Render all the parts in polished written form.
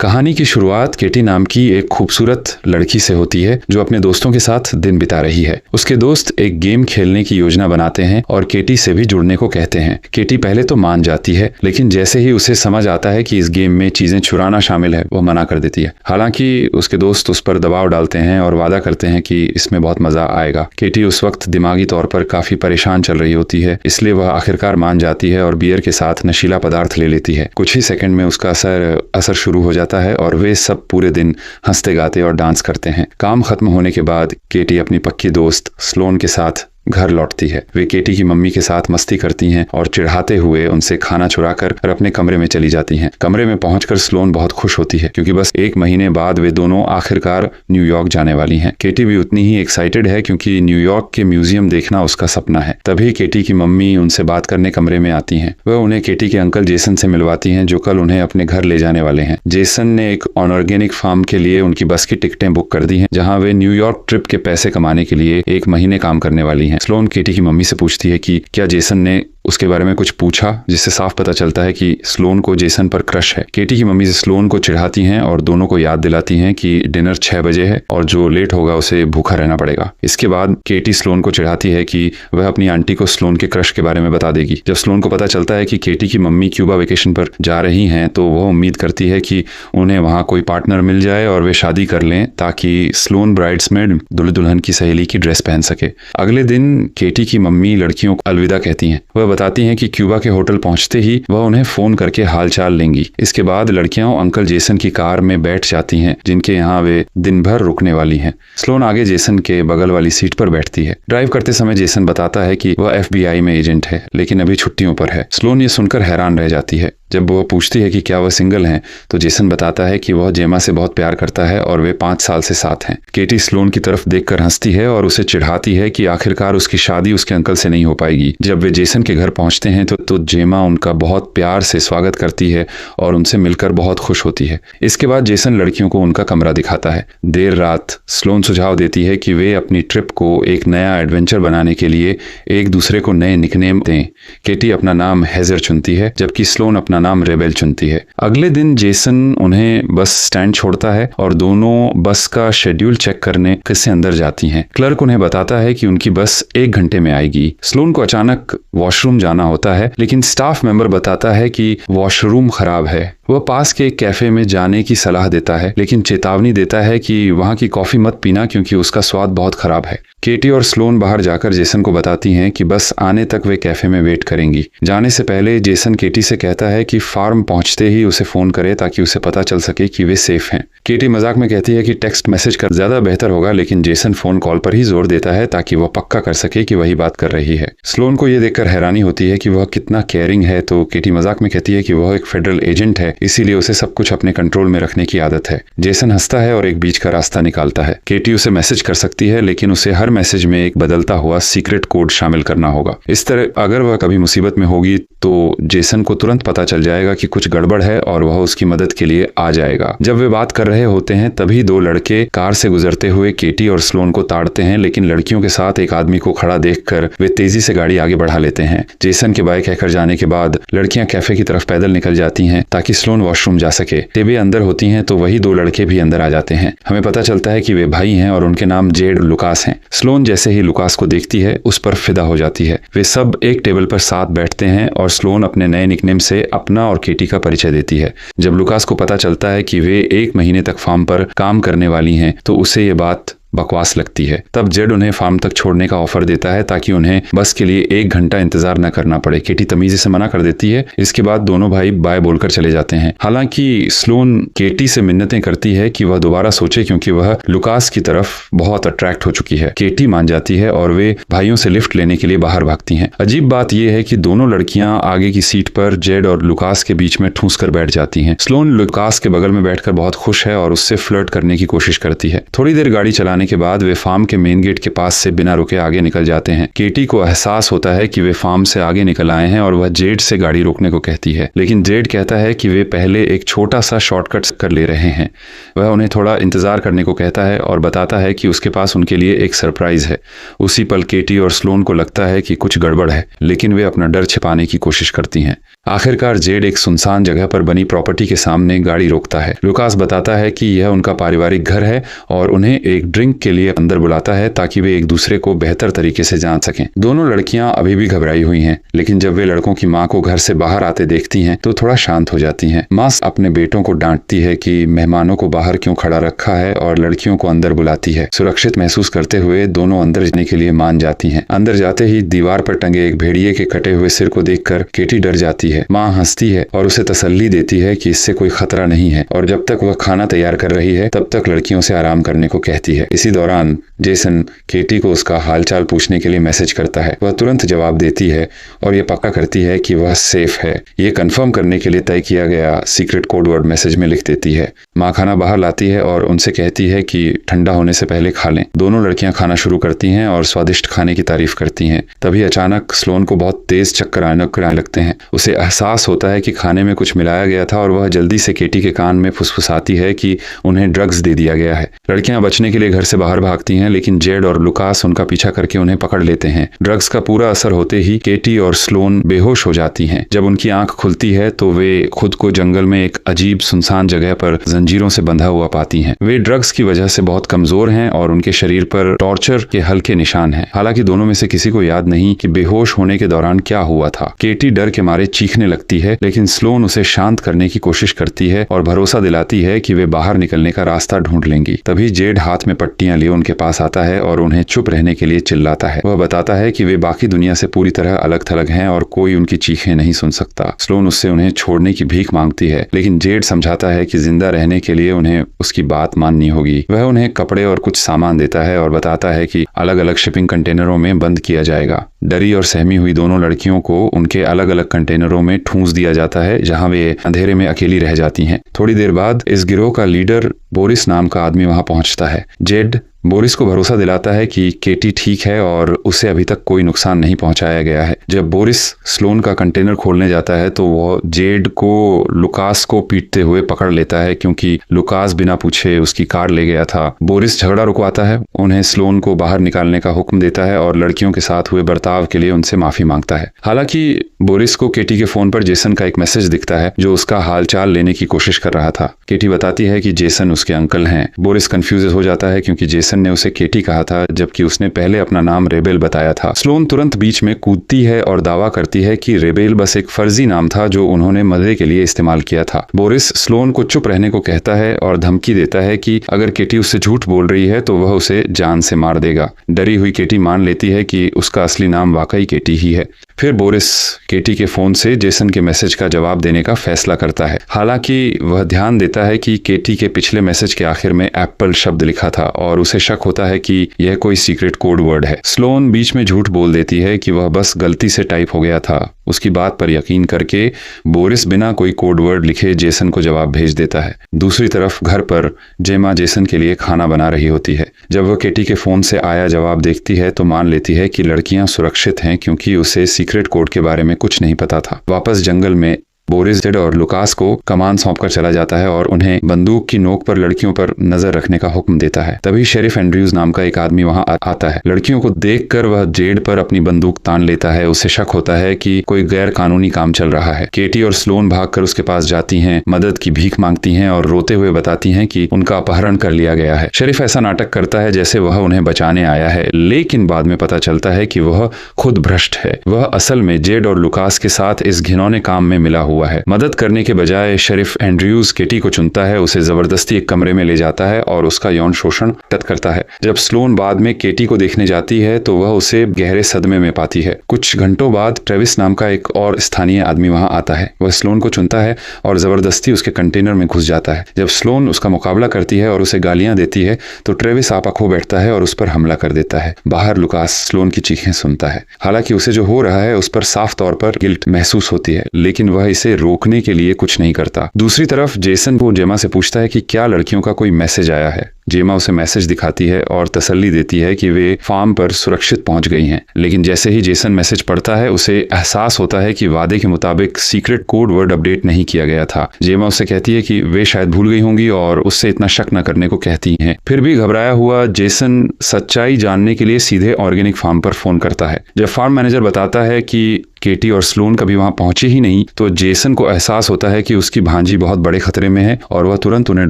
कहानी की शुरुआत केटी नाम की एक खूबसूरत लड़की से होती है जो अपने दोस्तों के साथ दिन बिता रही है। उसके दोस्त एक गेम खेलने की योजना बनाते हैं और केटी से भी जुड़ने को कहते हैं। केटी पहले तो मान जाती है, लेकिन जैसे ही उसे समझ आता है कि इस गेम में चीजें चुराना शामिल है, वो मना कर देती है। हालांकि उसके दोस्त उस पर दबाव डालते हैं और वादा करते हैं कि इसमें बहुत मजा आएगा। केटी उस वक्त दिमागी तौर पर काफी परेशान चल रही होती है, इसलिए वह आखिरकार मान जाती है और बियर के साथ नशीला पदार्थ ले लेती है। कुछ ही सेकंड में उसका असर शुरू हो जाता है और वे सब पूरे दिन हंसते गाते और डांस करते हैं। काम खत्म होने के बाद केटी अपनी पक्की दोस्त स्लोन के साथ घर लौटती है। वे केटी की मम्मी के साथ मस्ती करती हैं और चिढ़ाते हुए उनसे खाना चुराकर अपने कमरे में चली जाती हैं। कमरे में पहुंचकर स्लोन बहुत खुश होती है क्योंकि बस एक महीने बाद वे दोनों आखिरकार न्यूयॉर्क जाने वाली हैं। केटी भी उतनी ही एक्साइटेड है क्योंकि न्यूयॉर्क के म्यूजियम देखना उसका सपना है। तभी केटी की मम्मी उनसे बात करने कमरे में आती हैं। वह उन्हें केटी के अंकल जेसन से मिलवाती हैं जो कल उन्हें अपने घर ले जाने वाले हैं। जेसन ने एक ऑर्गेनिक फार्म के लिए उनकी बस की टिकटें बुक कर दी हैं, जहाँ वे न्यूयॉर्क ट्रिप के पैसे कमाने के लिए एक महीने काम करने वाली हैं। स्लोन केटी की मम्मी से पूछती है कि क्या जेसन ने उसके बारे में कुछ पूछा, जिससे साफ पता चलता है कि स्लोन को जेसन पर क्रश है। केटी की मम्मी से स्लोन को चिढ़ाती हैं और दोनों को याद दिलाती हैं कि डिनर 6 बजे है और जो लेट होगा उसे भूखा रहना पड़ेगा। इसके बाद केटी स्लोन को चिढ़ाती है कि वह अपनी आंटी को स्लोन के क्रश के बारे में बता देगी। जब स्लोन को पता चलता है कि केटी की मम्मी क्यूबा वेकेशन पर जा रही हैं, तो वह उम्मीद करती है कि उन्हें वहाँ कोई पार्टनर मिल जाए और वे शादी कर लें ताकि स्लोन ब्राइड्समेड दुल्हन की सहेली की ड्रेस पहन सके। अगले दिन केटी की मम्मी लड़कियों को अलविदा कहती हैं। वह बताती हैं कि क्यूबा के होटल पहुंचते ही वह उन्हें फोन करके हालचाल लेंगी। इसके बाद लड़कियां अंकल जेसन की कार में बैठ जाती हैं, जिनके यहाँ वे दिन भर रुकने वाली हैं। स्लोन आगे जेसन के बगल वाली सीट पर बैठती है। ड्राइव करते समय जेसन बताता है कि वह FBI में एजेंट है, लेकिन अभी छुट्टियों पर है। स्लोन ये सुनकर हैरान रह जाती है। जब वह पूछती है कि क्या वह सिंगल हैं, तो जेसन बताता है कि वह जेमा से बहुत प्यार करता है और वे 5 साल से साथ हैं। केटी स्लोन की तरफ देखकर हंसती है और उसे चिढ़ाती है कि आखिरकार उसकी शादी उसके अंकल से नहीं हो पाएगी। जब वे जेसन के घर पहुंचते हैं तो जेमा उनका बहुत प्यार से स्वागत करती है और उनसे मिलकर बहुत खुश होती है। इसके बाद जेसन लड़कियों को उनका कमरा दिखाता है। देर रात स्लोन सुझाव देती है कि वे अपनी ट्रिप को एक नया एडवेंचर बनाने के लिए एक दूसरे को नए निकनेम दें। केटी अपना नाम हेजर चुनती है, जबकि स्लोन अपना नाम रेबेल चुनती है। अगले दिन जेसन उन्हें बस स्टैंड छोड़ता है और दोनों बस का शेड्यूल चेक करने से अंदर जाती हैं। क्लर्क उन्हें बताता है कि उनकी बस 1 घंटे में आएगी। स्लोन को अचानक वॉशरूम जाना होता है, लेकिन स्टाफ मेंबर बताता है कि वॉशरूम खराब है। वह पास के एक कैफे में जाने की सलाह देता है, लेकिन चेतावनी देता है कि वहां की कॉफी मत पीना क्योंकि उसका स्वाद बहुत खराब है। केटी और स्लोन बाहर जाकर जेसन को बताती हैं कि बस आने तक वे कैफे में वेट करेंगी। जाने से पहले जेसन केटी से कहता है कि फार्म पहुंचते ही उसे फोन करे ताकि उसे पता चल सके कि वे सेफ हैं। केटी मजाक में कहती है कि टेक्स्ट मैसेज कर ज्यादा बेहतर होगा, लेकिन जेसन फोन कॉल पर ही जोर देता है ताकि वह पक्का कर सके कि वही बात कर रही है। स्लोन को यह देखकर हैरानी होती है कि वह कितना केयरिंग है, तो केटी मजाक में कहती है कि वह एक फेडरल एजेंट है, इसीलिए उसे सब कुछ अपने कंट्रोल में रखने की आदत है। जेसन हंसता है और एक बीच का रास्ता निकालता है। केटी उसे मैसेज कर सकती है, लेकिन उसे हर मैसेज में एक बदलता हुआ सीक्रेट कोड शामिल करना होगा। इस तरह अगर वह कभी मुसीबत में होगी तो जेसन को तुरंत पता चल जाएगा कि कुछ गड़बड़ है और वह उसकी मदद के लिए आ जाएगा। जब वे बात कर रहे होते हैं तभी 2 लड़के कार से गुजरते हुए केटी और स्लोन को ताड़ते हैं, लेकिन लड़कियों के साथ एक आदमी को खड़ा देखकर वे तेजी से गाड़ी आगे बढ़ा लेते हैं। जेसन के बाय कहकर जाने के बाद लड़कियां कैफे की तरफ पैदल निकल जाती हैं ताकि स्लोन वॉशरूम जा सके। टेबे अंदर होती हैं तो वही 2 लड़के भी अंदर आ जाते हैं। हमें पता चलता है कि वे भाई हैं और उनके नाम जेड और लुकास हैं। स्लोन जैसे ही लुकास को देखती है उस पर फिदा हो जाती है। वे सब एक टेबल पर साथ बैठते हैं और स्लोन अपने नए निकनेम से अपना और केटी का परिचय देती है। जब लुकास को पता चलता है कि वे 1 महीने तक फार्म पर काम करने वाली हैं, तो उसे ये बात बकवास लगती है। तब जेड उन्हें फार्म तक छोड़ने का ऑफर देता है ताकि उन्हें बस के लिए 1 घंटा इंतजार न करना पड़े। केटी तमीज़ी से मना कर देती है। इसके बाद दोनों भाई बाय बोलकर चले जाते हैं। हालांकि स्लोन केटी से मिन्नतें करती है कि वह दोबारा सोचे क्योंकि वह लुकास की तरफ बहुत अट्रैक्ट हो चुकी है। केटी मान जाती है और वे भाइयों से लिफ्ट लेने के लिए बाहर भागती हैं। अजीब बात यह है कि दोनों लड़कियां आगे की सीट पर जेड और लुकास के बीच में ठूंस कर बैठ जाती हैं। स्लोन लुकास के बगल में बैठकर बहुत खुश है और उससे फ्लर्ट करने की कोशिश करती है। थोड़ी देर गाड़ी चलाने के बाद वे फार्म के मेन गेट के पास से बिना रुके आगे निकल जाते हैं। केटी को एहसास होता है कि वे फार्म से आगे निकल आए हैं और वह जेड से गाड़ी रोकने को कहती है, लेकिन जेड कहता है कि वे पहले एक छोटा सा शॉर्टकट कर ले रहे हैं। वह उन्हें थोड़ा इंतजार करने को कहता है और बताता है कि उसके पास उनके लिए एक सरप्राइज है। उसी पल केटी और स्लोन को लगता है कि कुछ गड़बड़ है, लेकिन वे अपना डर छिपाने की कोशिश करती हैं। आखिरकार जेड एक सुनसान जगह पर बनी प्रॉपर्टी के सामने गाड़ी रोकता है। लुकास बताता है कि यह उनका पारिवारिक घर है और उन्हें एक ड्रिंक के लिए अंदर बुलाता है ताकि वे एक दूसरे को बेहतर तरीके से जान सकें। दोनों लड़कियां अभी भी घबराई हुई हैं, लेकिन जब वे लड़कों की मां को घर से बाहर आते देखती हैं तो थोड़ा शांत हो जाती हैं। मां अपने बेटों को डांटती है कि मेहमानों को बाहर क्यों खड़ा रखा है और लड़कियों को अंदर बुलाती है। सुरक्षित महसूस करते हुए दोनों अंदर जाने के लिए मान जाती हैं। अंदर जाते ही दीवार पर टंगे एक भेड़िए के कटे हुए सिर को देखकर केटी डर जाती है। मां हंसती है और उसे तसल्ली देती है कि इससे कोई खतरा नहीं है और जब तक वह खाना तैयार कर रही है तब तक लड़कियों से आराम करने को कहती है। इसी दौरान जेसन केटी को उसका हालचाल पूछने के लिए मैसेज करता है। वह तुरंत जवाब देती है और ये पक्का करती है कि वह सेफ है। ये कंफर्म करने के लिए तय किया गया सीक्रेट कोड वर्ड मैसेज में लिख देती है। माँ खाना बाहर लाती है और उनसे कहती है कि ठंडा होने से पहले खा लें। दोनों लड़कियां खाना शुरू करती हैं और स्वादिष्ट खाने की तारीफ करती हैं। तभी अचानक स्लोन को बहुत तेज चक्कर आने लगते हैं। उसे एहसास होता है कि खाने में कुछ मिलाया गया था और वह जल्दी से केटी के कान में फुसफुसाती है कि उन्हें ड्रग्स दे दिया गया है। लड़कियां बचने के लिए घर से बाहर भागती हैं, लेकिन जेड और लुकास उनका पीछा करके उन्हें पकड़ लेते हैं। ड्रग्स का पूरा असर होते ही केटी और स्लोन बेहोश हो जाती हैं। जब उनकी आंख खुलती है तो वे खुद को जंगल में एक अजीब सुनसान जगह पर जंजीरों से बंधा हुआ पाती हैं। वे ड्रग्स की वजह से बहुत कमजोर हैं और उनके शरीर पर टॉर्चर के हल्के निशान हैं। हालांकि दोनों में से किसी को याद नहीं कि बेहोश होने के दौरान क्या हुआ था। केटी डर के मारे चीखने लगती है, लेकिन स्लोन उसे शांत करने की कोशिश करती है और भरोसा दिलाती है कि वे बाहर निकलने का रास्ता ढूंढ लेंगी। तभी जेड हाथ में पट्टियां लिए उनके पास आता है और उन्हें चुप रहने के लिए चिल्लाता है। वह बताता है कि वे बाकी दुनिया से पूरी तरह अलग थलग हैं और कोई उनकी चीखें नहीं सुन सकता। स्लोन उससे उन्हें छोड़ने की भीख मांगती है, लेकिन जेड समझाता है कि जिंदा रहने के लिए उन्हें उसकी बात माननी होगी। वह उन्हें कपड़े और कुछ सामान देता है और बताता है कि अलग अलग शिपिंग कंटेनरों में बंद किया जाएगा। डरी और सहमी हुई दोनों लड़कियों को उनके अलग अलग कंटेनरों में ठूंस दिया जाता है, जहां वे अंधेरे में अकेली रह जाती हैं। थोड़ी देर बाद इस गिरोह का लीडर बोरिस नाम का आदमी वहां पहुंचता है। जेड बोरिस को भरोसा दिलाता है कि केटी ठीक है और उसे अभी तक कोई नुकसान नहीं पहुंचाया गया है। जब बोरिस स्लोन का कंटेनर खोलने जाता है तो वो जेड को लुकास को पीटते हुए पकड़ लेता है, क्योंकि लुकास बिना पूछे उसकी कार ले गया था। बोरिस झगड़ा रुकवाता है, उन्हें स्लोन को बाहर निकालने का हुक्म देता है और लड़कियों के साथ हुए बर्ताव के लिए उनसे माफी मांगता है। हालांकि बोरिस को केटी के फोन पर जेसन का एक मैसेज दिखता है जो उसका हालचाल लेने की कोशिश कर रहा था। केटी बताती है कि जेसन उसके अंकल हैं। बोरिस कंफ्यूज हो जाता है क्योंकि जेसन ने उसे केटी कहा था, जबकि उसने पहले अपना नाम रेबेल बताया था। स्लोन तुरंत बीच में कूदती है और दावा करती है कि रेबेल बस एक फर्जी नाम था जो उन्होंने मजे के लिए इस्तेमाल किया था। बोरिस स्लोन को चुप रहने को कहता है और धमकी देता है कि अगर केटी उससे झूठ बोल रही है तो वह उसे जान से मार देगा। डरी हुई केटी मान लेती है कि उसका असली नाम वाकई केटी ही है। फिर बोरिस केटी के फोन से जेसन के मैसेज का जवाब देने का फैसला करता है। हालांकि वह ध्यान देता है कि केटी के पिछले मैसेज के आखिर में एप्पल शब्द लिखा था और उसे शक होता है कि यह कोई सीक्रेट कोड वर्ड है। स्लोन बीच में झूठ बोल देती है कि वह बस गलती से टाइप हो गया था। उसकी बात पर यकीन करके बोरिस बिना कोई कोड वर्ड लिखे जेसन को जवाब भेज देता है। दूसरी तरफ घर पर जेमा जेसन के लिए खाना बना रही होती है। जब वह केटी के फोन से आया जवाब देखती है तो मान लेती है कि लड़कियां सुरक्षित हैं, क्योंकि उसे सीक्रेट कोड के बारे में कुछ नहीं पता था। वापस जंगल में बोरिस जेड और लुकास को कमान सौंपकर चला जाता है और उन्हें बंदूक की नोक पर लड़कियों पर नजर रखने का हुक्म देता है। तभी शेरिफ एंड्रयूज नाम का एक आदमी वहां आता है। लड़कियों को देखकर वह जेड पर अपनी बंदूक तान लेता है। उसे शक होता है कि कोई गैर कानूनी काम चल रहा है। केटी और स्लोन भागकर उसके पास जाती हैं, मदद की भीख मांगती हैं और रोते हुए बताती हैं कि उनका अपहरण कर लिया गया है। शेरिफ ऐसा नाटक करता है जैसे वह उन्हें बचाने आया है, लेकिन बाद में पता चलता है कि वह खुद भ्रष्ट है। वह असल में जेड और लुकास के साथ इस घिनौने काम में मिला हुआ है। मदद करने के बजाय शेरिफ एंड्रयूज केटी को चुनता है, उसे जबरदस्ती एक कमरे में ले जाता है और उसका यौन शोषण करता है। जब स्लोन बाद में केटी को देखने जाती है तो वह उसे गहरे सदमे में पाती है। कुछ घंटों बाद ट्रेविस नाम का एक और स्थानीय आदमी वहां आता है। वह स्लोन को चुनता है और जबरदस्ती उसके कंटेनर में घुस जाता है। जब स्लोन उसका मुकाबला करती है और उसे गालियां देती है तो ट्रेविस आपा खो बैठता है और उस पर हमला कर देता है। बाहर लुकास स्लोन की चीखें सुनता है। हालांकि उसे जो हो रहा है उस पर साफ तौर पर गिल्ट महसूस होती है, लेकिन वह इसे रोकने के लिए कुछ नहीं करता। दूसरी तरफ जेसन को जेमा से पूछता है कि क्या लड़कियों का कोई मैसेज आया है। जेमा उसे मैसेज दिखाती है और तसल्ली देती है कि वे फार्म पर सुरक्षित पहुंच गई हैं। लेकिन जैसे ही जेसन मैसेज पढ़ता है उसे एहसास होता है कि वादे के मुताबिक सीक्रेट कोड वर्ड अपडेट नहीं किया गया था। जेमा उससे कहती है कि वे शायद भूल गई होंगी और उससे इतना शक न करने को कहती हैं। फिर भी घबराया हुआ जेसन सच्चाई जानने के लिए सीधे ऑर्गेनिक फार्म पर फोन करता है। जब फार्म मैनेजर बताता है कि केटी और स्लोन कभी वहां पहुंचे ही नहीं तो जेसन को एहसास होता है कि उसकी भांजी बहुत बड़े खतरे में है और वह तुरंत उन्हें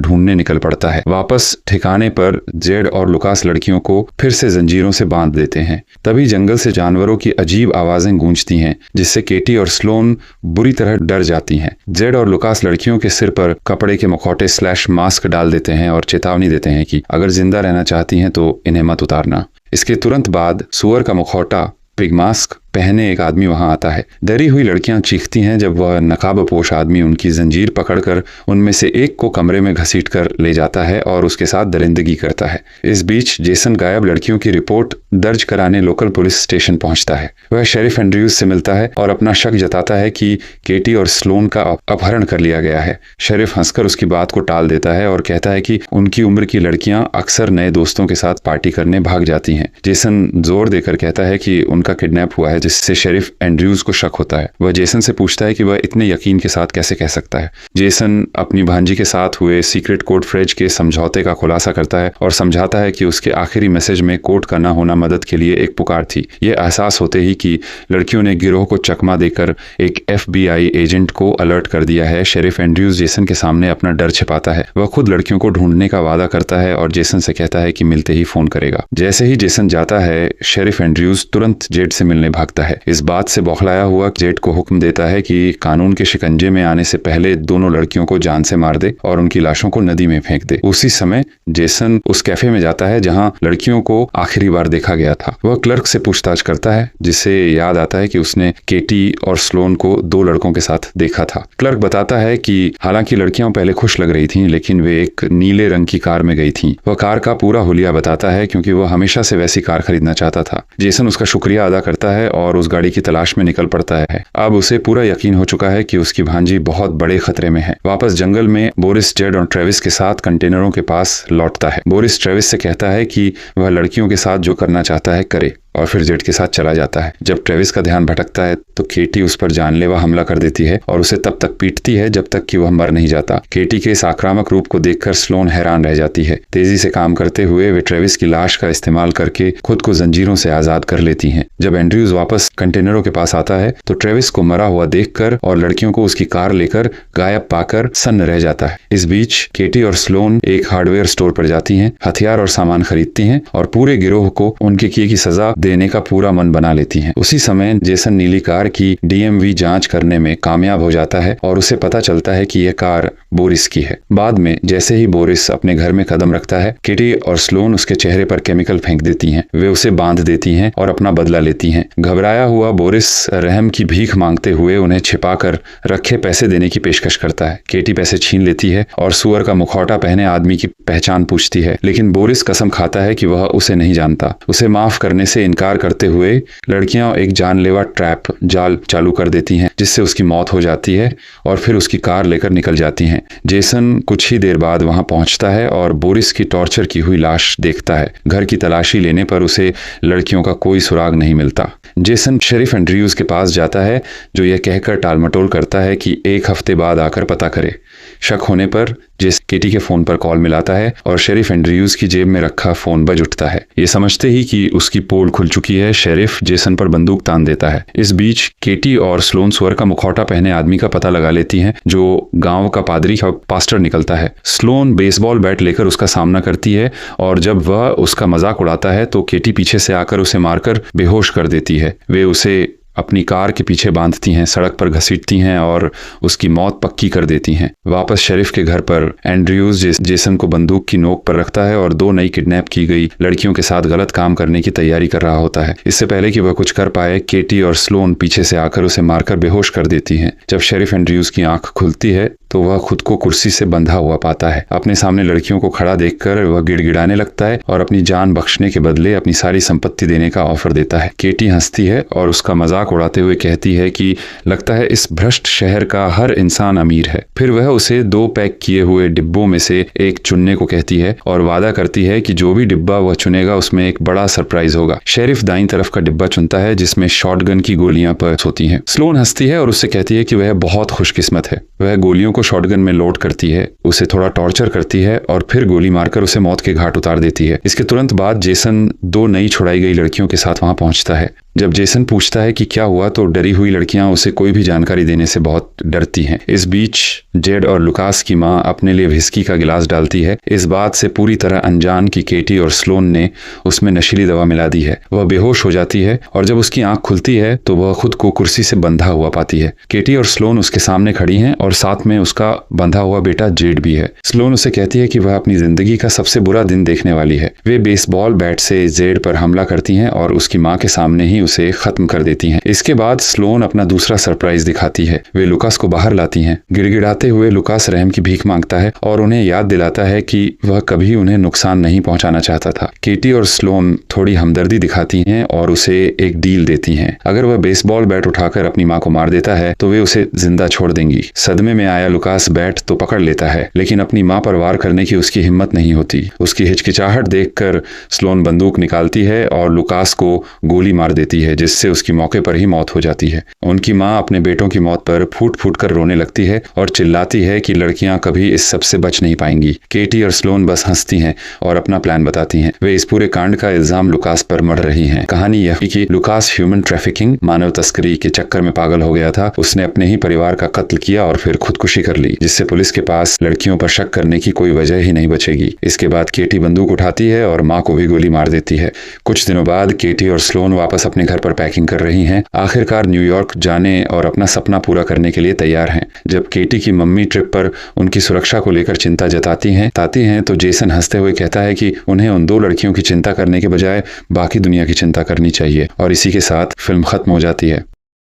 ढूंढने निकल पड़ता है। वापस ठिकाने पर जेड और लुकास लड़कियों को फिर से जंजीरों से बांध देते हैं। तभी जंगल से जानवरों की अजीब आवाजें गूंजती हैं जिससे केटी और स्लोन बुरी तरह डर जाती हैं। जेड और लुकास लड़कियों के सिर पर कपड़े के मुखौटे / मास्क डाल देते हैं और चेतावनी देते हैं कि अगर जिंदा रहना चाहती हैं तो इन्हें मत उतारना। इसके तुरंत बाद सुअर का मुखौटा पिग मास्क पहने एक आदमी वहां आता है। डरी हुई लड़कियां चीखती हैं जब वह नकाबपोश आदमी उनकी जंजीर पकड़कर उनमें से एक को कमरे में घसीटकर ले जाता है और उसके साथ दरिंदगी करता है। इस बीच जेसन गायब लड़कियों की रिपोर्ट दर्ज कराने लोकल पुलिस स्टेशन पहुंचता है। वह शेरिफ एंड्रयूज से मिलता है और अपना शक जताता है कि केटी और स्लोन का अपहरण कर लिया गया है। शेरिफ हंसकर उसकी बात को टाल देता है और कहता है कि उनकी उम्र की लड़कियां अक्सर नए दोस्तों के साथ पार्टी करने भाग जाती हैं। जेसन जोर देकर कहता है कि उनका किडनैप हुआ है जिससे शेरिफ एंड्रयूज को शक होता है। वह जेसन से पूछता है कि वह इतने यकीन के साथ कैसे कह सकता है। जेसन अपनी भांजी के साथ हुए सीक्रेट कोड फ्रेज के समझौते का खुलासा करता है और समझाता है कि उसके आखिरी मैसेज में कोड का न होना मदद के लिए एक पुकार थी। यह एहसास होते ही कि लड़कियों ने गिरोह को चकमा देकर एक FBI एजेंट को अलर्ट कर दिया है। शेरिफ एंड्रयूज जेसन के सामने अपना डर छिपाता है। वह खुद लड़कियों को ढूंढने का वादा करता है और जेसन से कहता है कि मिलते ही फोन करेगा। जैसे ही जेसन जाता है शेरिफ एंड्रयूज तुरंत जेड से मिलने भागता है। इस बात से बौखलाया हुआ जेड को हुक्म देता है कि कानून के शिकंजे में आने से पहले दोनों लड़कियों को जान से मार दे और उनकी लाशों को नदी में फेंक दे। उसी समय जेसन उस कैफे में जाता है जहां लड़कियों को आखिरी बार देखा गया था। वह क्लर्क से पूछताछ करता है जिससे याद आता है कि उसने केटी और स्लोन को 2 लड़कों के साथ देखा था। क्लर्क बताता है कि हालांकि लड़कियां पहले खुश लग रही थीं लेकिन वे एक नीले रंग की कार में गई थीं। वह कार का पूरा हुलिया बताता है क्योंकि वह हमेशा से वैसी कार खरीदना चाहता था। जेसन उसका शुक्रिया अदा करता है और उस गाड़ी की तलाश में निकल पड़ता है। अब उसे पूरा यकीन हो चुका है कि उसकी भांजी बहुत बड़े खतरे में है। वापस जंगल में बोरिस, जेड और ट्रेविस के साथ कंटेनरों के पास लौटता है। बोरिस ट्रेविस से कहता है कि वह लड़कियों के साथ जो करना चाहता है करे और फिर जेड के साथ चला जाता है। जब ट्रेविस का ध्यान भटकता है तो केटी उस पर जानलेवा हमला कर देती है और उसे तब तक पीटती है जब तक कि वह मर नहीं जाता। केटी के इस आक्रामक रूप को देखकर स्लोन हैरान रह जाती है। तेजी से काम करते हुए वे ट्रेविस की लाश का इस्तेमाल करके खुद को जंजीरों से आजाद कर लेती हैं। जब एंड्रयूज वापस कंटेनरों के पास आता है तो ट्रेविस को मरा हुआ देखकर और लड़कियों को उसकी कार लेकर गायब पाकर सन्न रह जाता है। इस बीच केटी और स्लोन एक हार्डवेयर स्टोर पर जाती हैं, हथियार और सामान खरीदती हैं और पूरे गिरोह को उनके किए की सजा देने का पूरा मन बना लेती हैं। उसी समय जेसन नीली कार की DMV जांच करने में कामयाब हो जाता है और उसे पता चलता है कि यह कार बोरिस की है। बाद में जैसे ही बोरिस अपने घर में कदम रखता है केटी और स्लोन उसके चेहरे पर केमिकल फेंक देती हैं। वे उसे बांध देती हैं और अपना बदला लेती हैं। घबराया हुआ बोरिस रहम की भीख मांगते हुए उन्हें छिपाकर रखे पैसे देने की पेशकश करता है। केटी पैसे छीन लेती है और सुअर का मुखौटा पहने आदमी की पहचान पूछती है लेकिन बोरिस कसम खाता है कि वह उसे नहीं जानता। उसे माफ करने से इनकार करते हुए लड़कियां एक जानलेवा ट्रैप जाल चालू कर देती हैं जिससे उसकी मौत हो जाती है और फिर उसकी कार लेकर निकल जाती हैं। जेसन कुछ ही देर बाद वहां पहुंचता है और बोरिस की टॉर्चर की हुई लाश देखता है। घर की तलाशी लेने पर उसे लड़कियों का कोई सुराग नहीं मिलता। जेसन शेरिफ एंड्रयूज के पास जाता है जो यह कहकर टालमटोल करता है कि 1 हफ्ते बाद आकर पता करे। शक होने पर केटी के फोन पर कॉल मिलाता है और शेरिफ एंड्रयूज की जेब में रखा फोन बज उठता है। ये समझते ही कि उसकी पोल खुल चुकी है शेरिफ जेसन पर बंदूक तान देता है। इस बीच केटी और स्लोन सुअर का मुखौटा पहने आदमी का पता लगा लेती हैं जो गांव का पादरी पास्टर निकलता है। स्लोन बेसबॉल बैट लेकर उसका सामना करती है और जब वह उसका मजाक उड़ाता है तो केटी पीछे से आकर उसे मारकर बेहोश कर देती है। वे उसे अपनी कार के पीछे बांधती हैं, सड़क पर घसीटती हैं और उसकी मौत पक्की कर देती हैं। वापस शेरिफ के घर पर एंड्रयूज जेसन को बंदूक की नोक पर रखता है और 2 नई किडनैप की गई लड़कियों के साथ गलत काम करने की तैयारी कर रहा होता है। इससे पहले कि वह कुछ कर पाए केटी और स्लोन पीछे से आकर उसे मारकर बेहोश कर देती हैं। जब शेरिफ एंड्रयूज की आंख खुलती है तो वह खुद को कुर्सी से बंधा हुआ पाता है। अपने सामने लड़कियों को खड़ा देखकर वह गिड़गिड़ाने लगता है और अपनी जान बख्शने के बदले अपनी सारी संपत्ति देने का ऑफर देता है। केटी हंसती है और उसका मजाक मजाक उड़ाते हुए कहती है कि लगता है इस भ्रष्ट शहर का हर इंसान अमीर है। फिर वह उसे 2 पैक किए हुए डिब्बों में से एक चुनने को कहती है और वादा करती है कि जो भी डिब्बा वह चुनेगा उसमें एक बड़ा सरप्राइज होगा। शेरिफ दाईं तरफ का डिब्बा चुनता है जिसमें शॉटगन की गोलियां पर्स होती हैं। स्लोन हंसती है और उससे कहती है कि वह बहुत खुशकिस्मत है। वह गोलियों को शॉटगन में लोड करती है, उसे थोड़ा टॉर्चर करती है और फिर गोली मारकर उसे मौत के घाट उतार देती है। इसके तुरंत बाद जेसन 2 नई छुड़ाई गई लड़कियों के साथ वहां पहुंचता है। जब जेसन पूछता है कि क्या हुआ तो डरी हुई लड़कियां उसे कोई भी जानकारी देने से बहुत डरती हैं। इस बीच जेड और लुकास की मां अपने लिए व्हिस्की का गिलास डालती है, इस बात से पूरी तरह अनजान कि केटी और स्लोन ने उसमें नशीली दवा मिला दी है। वह बेहोश हो जाती है और जब उसकी आंख खुलती है तो वह खुद को कुर्सी से बंधा हुआ पाती है। केटी और स्लोन उसके सामने खड़ी हैं और साथ में उसका बंधा हुआ बेटा जेड भी है। स्लोन उसे कहती है कि वह अपनी जिंदगी का सबसे बुरा दिन देखने वाली है। वे बेसबॉल बैट से जेड पर हमला करती हैं और उसकी मां के सामने ही उसे खत्म कर देती हैं। इसके बाद स्लोन अपना दूसरा सरप्राइज दिखाती है। वे लुकास को बाहर लाती हैं। गिड़गिड़ाते हुए लुकास रहम की भीख मांगता है और उन्हें याद दिलाता है कि वह कभी उन्हें नुकसान नहीं पहुंचाना चाहता था। केटी और स्लोन थोड़ी हमदर्दी दिखाती हैं और उसे एक डील देती हैं। अगर वह बेसबॉल बैट उठाकर अपनी मां को मार देता है तो वे उसे जिंदा छोड़ देंगी। सदमे में आया लुकास बैट तो पकड़ लेता है लेकिन अपनी मां पर वार करने की उसकी हिम्मत नहीं होती। उसकी हिचकिचाहट देखकर स्लोन बंदूक निकालती है और लुकास को गोली मार देती है जिससे उसकी मौके पर ही मौत हो जाती है। उनकी मां अपने बेटों की मौत पर फूट फूट कर रोने लगती है और चिल्लाती है कि लड़कियां कभी इस सब से बच नहीं पाएंगी। केटी और स्लोन बस हंसती हैं और अपना प्लान बताती हैं। वे इस पूरे कांड का इल्जाम लुकास पर मढ़ रही हैं। कहानी यह कि लुकास ह्यूमन ट्रैफिकिंग मानव तस्करी के चक्कर में पागल हो गया था। उसने अपने ही परिवार का कत्ल किया और फिर खुदकुशी कर ली, जिससे पुलिस के पास लड़कियों पर शक करने की कोई वजह ही नहीं बचेगी। इसके बाद केटी बंदूक उठाती है और मां को भी गोली मार देती है। कुछ दिनों बाद केटी और स्लोन वापस अपने घर पर पैकिंग कर रही हैं। आखिरकार न्यूयॉर्क जाने और अपना सपना पूरा करने के लिए तैयार हैं। जब केटी की मम्मी ट्रिप पर उनकी सुरक्षा को लेकर चिंता जताती हैं तो जेसन हंसते हुए कहता है कि उन्हें उन 2 लड़कियों की चिंता करने के बजाय बाकी दुनिया की चिंता करनी चाहिए और इसी के साथ फिल्म खत्म हो जाती है।